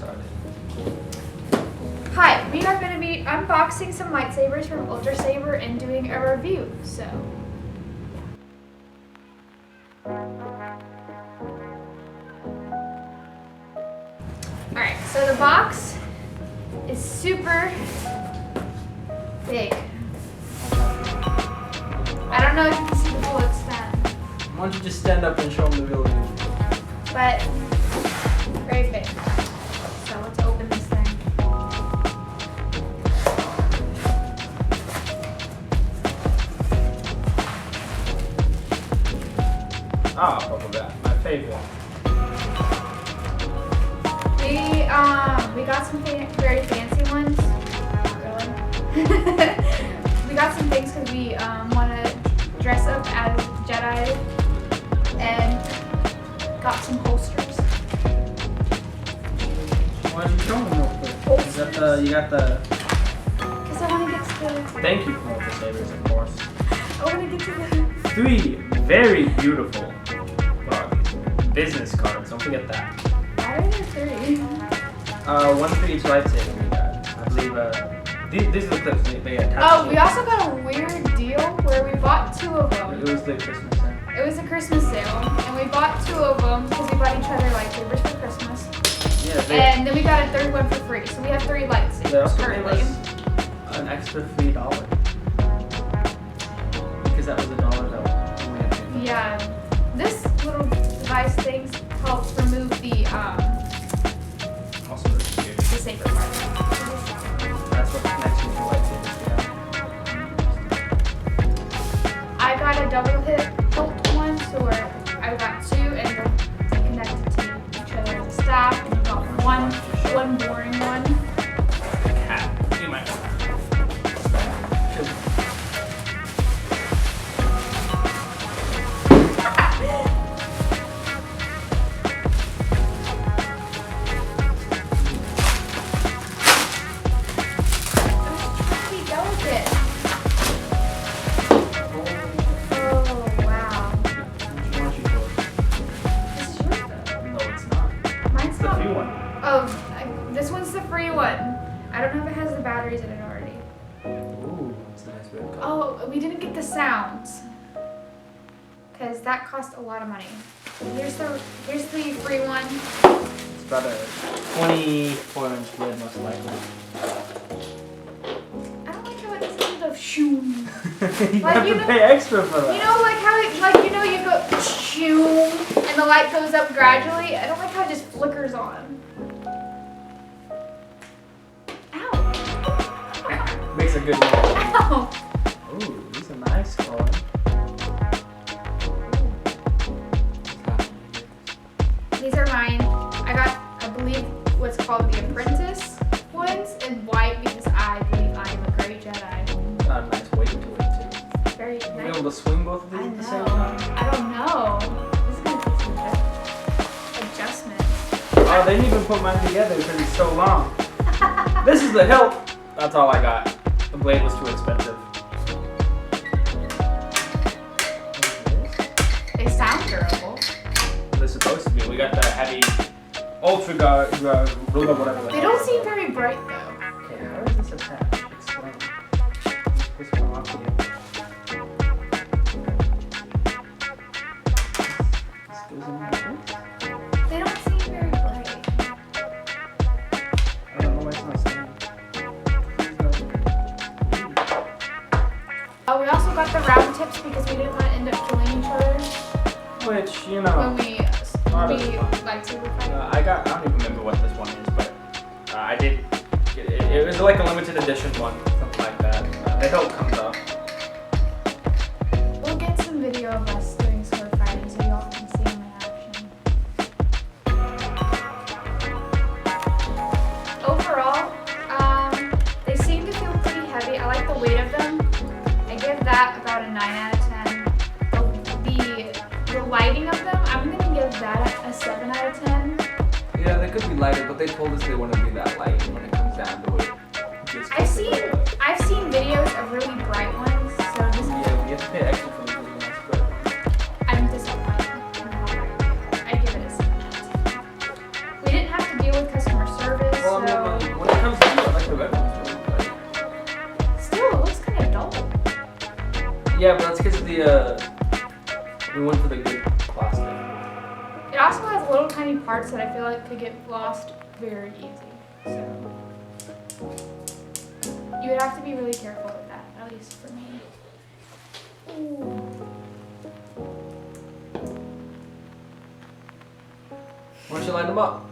started. Hi, we are going to be unboxing some lightsabers from UltraSaber and doing a review, so. Alright, so the box is super big. I don't know if you can see the full extent. Why don't you just stand up and show them the real view? But very big. So let's open this thing. Ah, bubble wrap, my favorite. We got some very fancy ones. Not really. We got some things because we want to dress up as Jedi, and got some holsters. Why don't you show them real quick? You got the. Because I want to get to the. Thank you for UltraSabers, of course. I want to get to the. 3 very beautiful business cards. Don't forget that. Why are there 3? One for each lightsaber we got. I believe these are the clips they attached. Oh, we also got a weird deal where we bought 2 of them. It was the Christmas sale. It was a Christmas sale, and we bought 2 of them because we bought each other lightsabers for Christmas. Yeah, And then we got a 3rd one for free, so we have 3 they lightsabers also gave currently. us an extra $3 because that was $1 that we had to pay. Yeah, this little device thing helps remove the Also the computer. saber part. That's what connects you to lightsabers. I got a double hit hilt one, so where I got 2 and they're connected to each other as a staff, and we got one boring one. Cat. You might know. Pretty delicate. Oh wow. This is yours though. No, it's not. Mine's It's the not. free one. Oh, this one's the free one. I don't know if it has the batteries in it already. Ooh, it's a nice red color. Oh, we didn't get the sounds. Because that cost a lot of money. Here's the free one. It's about a 24-inch lid, most likely. I don't like how it sounds of shoom. You Like, have you to know- pay extra for that. You know, like how it, you go shoom and the light goes up gradually. I don't like how it just flickers on. Ow! Makes a good noise. Ow! Ooh, these are nice color. These are mine. I got, I believe, what's called the apprentice ones in white because I believe I am a great Jedi. Got a nice weight to it too. Very You'll be nice. able to swing both of these I at the know. same time. I don't know. This is gonna take some adjustment. Oh, they didn't even put mine together because it's so long. This is the hilt. That's all I got. The blade was too expensive. They sound durable. They're supposed to be. We got the heavy ultra whatever. They don't seem very bright though. Okay, how is this attached? Explain. This come off here. This goes in like this. They don't seem very bright. I don't know why it's not staying. Oh, we also got the round tips because we didn't want to end up killing each other Which, you when know, we lightsaber fight. I don't even remember what this one is, but I did. It was like a limited edition one, something like that. The hilt comes off. We'll get some video of us doing sword fighting so y'all can see them in action. Overall, they seem to feel pretty heavy. I like the weight of them. I give that about a 9 out of 10. The lighting of them, I'm gonna give that a 7 out of 10. Yeah, they could be lighter, but they told us they wouldn't be that light when it comes down to it. I've seen videos of really bright ones, so this Yeah, we have to pay extra for the ones, but I'm disappointed. I give it a 7. We didn't have to deal with customer service. Yeah, but that's because of the we went for the good plastic. It also has little tiny parts that I feel like could get lost very easy. So you would have to be really careful with that, at least for me. Ooh. Why don't you line them up?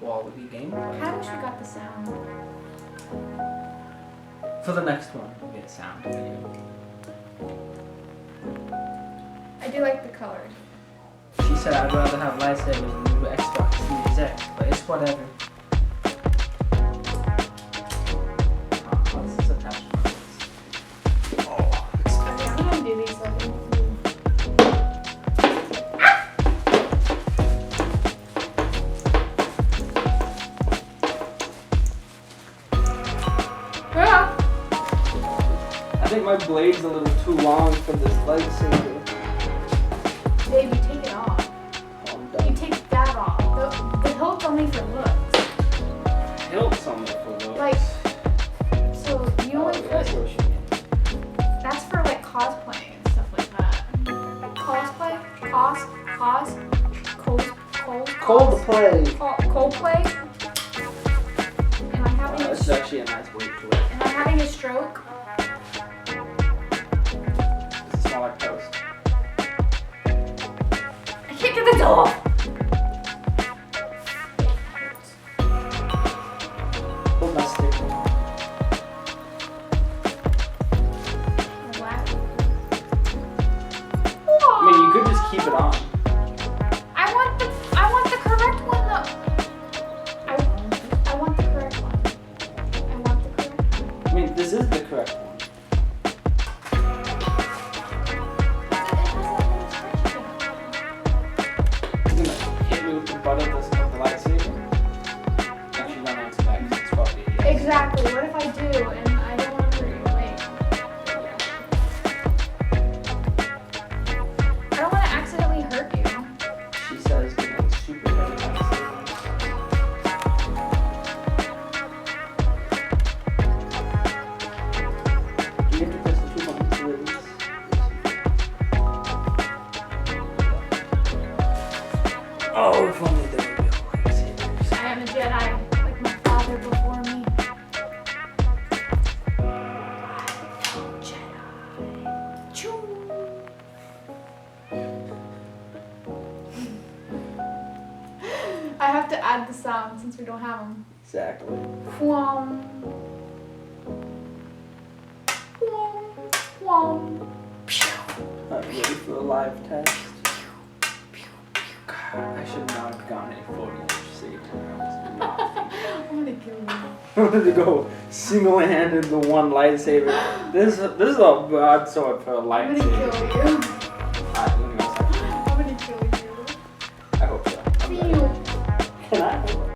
Quality game. I kind of wish we got the sound. For the next one, we'll get sound video. I do like the colors. She said I'd rather have lightsabers than the new Xbox Series X, but it's whatever. What's this attachment? Oh, it's Okay, I'm gonna do these like I think my blade's a little too long for this lightsaber. Dave, you take it off. Oh, I'm You done. take that off. The hilt's only for looks. Hilt's on there for those. Like, so you Oh, only yeah, I put, see what you mean. that's for like cosplaying and stuff like that. Cosplay? Coldplay. Coldplay? Am I having This is actually a nice weight to it. Am I having a stroke? Does it smell like toast? I can't get this off! Hold my stick. Wow. I mean, you could just keep it on. I want the correct one though. I want the correct one. I want the correct one. I mean, this is the correct one. You're gonna hit me with the butt of the lightsaber? Actually, don't answer that because it's probably a yes. Exactly. What if I do and I don't want to hurt you? Wait. I don't want to accidentally hurt you. She says you know, super heavy lightsaber. Do you have to press the two buttons to release? Oh, if only there were real lightsabers. I am a Jedi, like my father before me. Jedi. Choo. I have to add the sound since we don't have them. Exactly. Quam. Quam. Quam. Pew. I'm ready for a live test. God, I should not have gone a 40-inch saber. I'm gonna kill you. I wanted to go single-handed the one lightsaber. This is a broadsword for a I'm gonna lightsaber. kill you. Alright, let me go second. I'm gonna kill you. I hope so. I'm ready. Ew. Can I?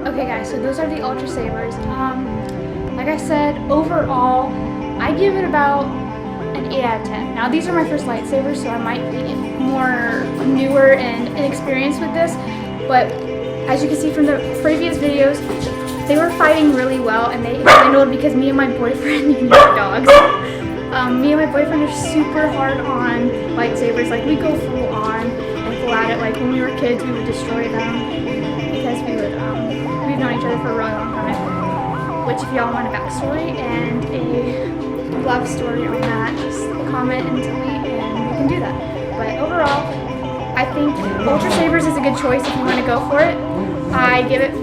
Okay guys, so those are the UltraSabers. Like I said, overall, I give it about an 8 out of 10. Now these are my first lightsabers, so I might be more newer and inexperienced with this, but as you can see from the previous videos, they were fighting really well, and they handled because me and my boyfriend, you can hear dogs. Me and my boyfriend are super hard on lightsabers. Like, we go full on and full at it. Like, when we were kids, we would destroy them because we've known each other for a really long time. Which, if y'all want a backstory and a love story on that, just comment and tell me, and we can do that. But overall, I think UltraSabers is a good choice if you want to go for it. I give it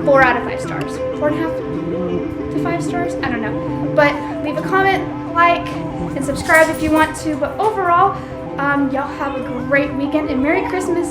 4 out of 5 stars. 4.5 to 5 stars? I don't know. But leave a comment, like, and subscribe if you want to. But overall, y'all have a great weekend and Merry Christmas.